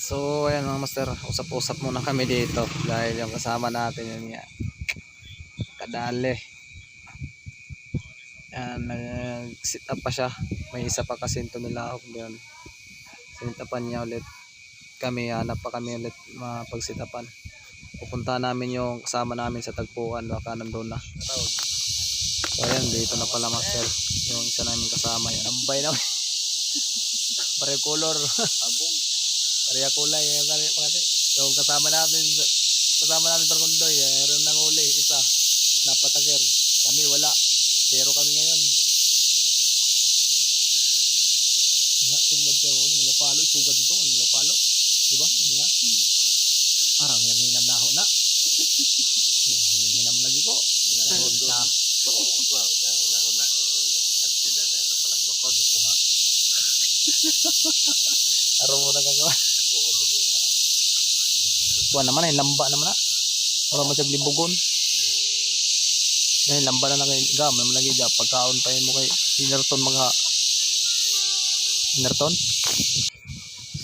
So ayan mga master, usap-usap muna kami dito dahil yung kasama natin yun nga kadali. Yan, nag-sit up pa siya. May isa pa kasi tumilahok doon. Sit upan niya ulit. Kami, hanap pa kami ulit mapag-sit upan. Pupunta namin yung kasama namin sa tagpuan, baka nandun na. So ayan, dito na pala master. Yung isa namin kasama, yan. Ambay na. Pareho color. Pareho kulay. Yung kasama namin Barkondoy, meron nang uli, isa. Napatagir. Kami wala. Pero kami ngayon. Nga, tungad ka ron. Malapalo. Sugad dito. Malapalo. Diba? Nga. Arang hinam na ako na. Hinam lagi ko. Arong mo na gagawa. Kuha naman lamba naman na. Para masaglibugon. Dahil lamba na kay gam naman lagi dyan. Pagkaon pa mo kay Inerton mga Inerton.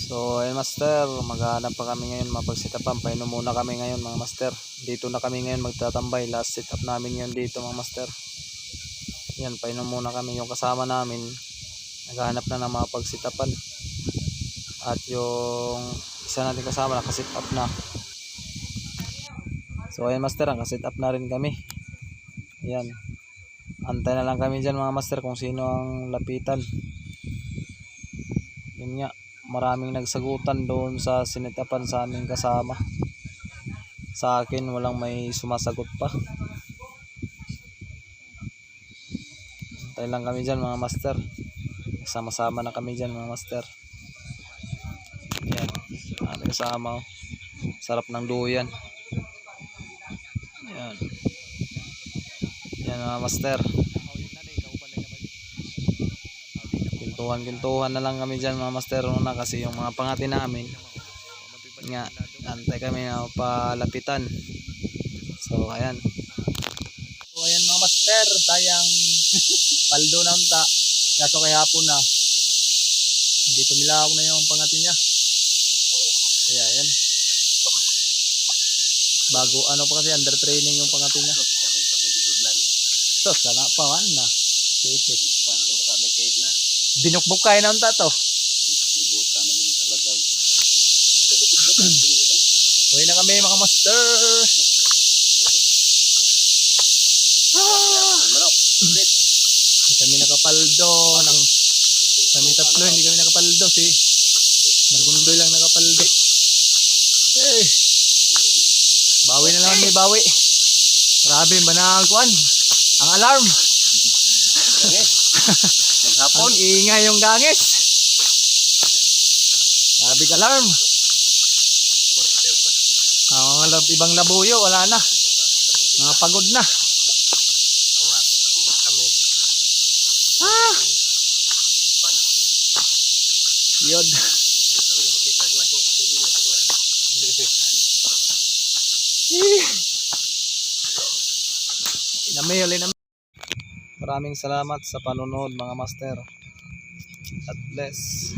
So ayun master, maghanap pa kami ngayon mapagsitapan. Painom muna kami ngayon mga master. Dito na kami ngayon magtatambay. Last sit up namin yun dito mga master. Yan, painom muna kami. Yung kasama namin naghahanap na ng mga pagsitapan. At yung isa natin kasama nakasit up na. So ayun master, nakasit up na rin kami. Yan, antay na lang kami dyan mga master kung sino ang lapitan. Yun nga, maraming nagsagutan doon sa sinitapan sa aming kasama. Sa akin walang may sumasagot pa. Antay lang kami dyan mga master. Sama-sama na kami dyan mga master. Yan, aming kasama. Sarap ng duyan. Yan. Yan mga master. Kintuhan na lang kami dyan mga master na kasi yung mga pangati namin nga, antay kami na palapitan. So ayan. So ayan mga master, sayang paldo na unta. Kaso kay hapon na. Hindi tumilahok na yung pangati niya. Kaya ayan. Bago ano pa kasi under training yung pangati niya. So sana pawan na. Sipit. Binukbuk kayo na unta to. Uwi na kami mga master. Hindi kami nakapaldo ng kami tatlo, hindi kami nakapaldo. Si Barkondoy lang nakapaldo. Hey, bawi na lang, may bawi. Grabe banagkuan ang alarm. Maghapon ingay yung gangis. Grabe alarm. Ang ibang labuyo wala na. Mga pagod na. Yun. Maraming salamat sa panonood mga master. God bless.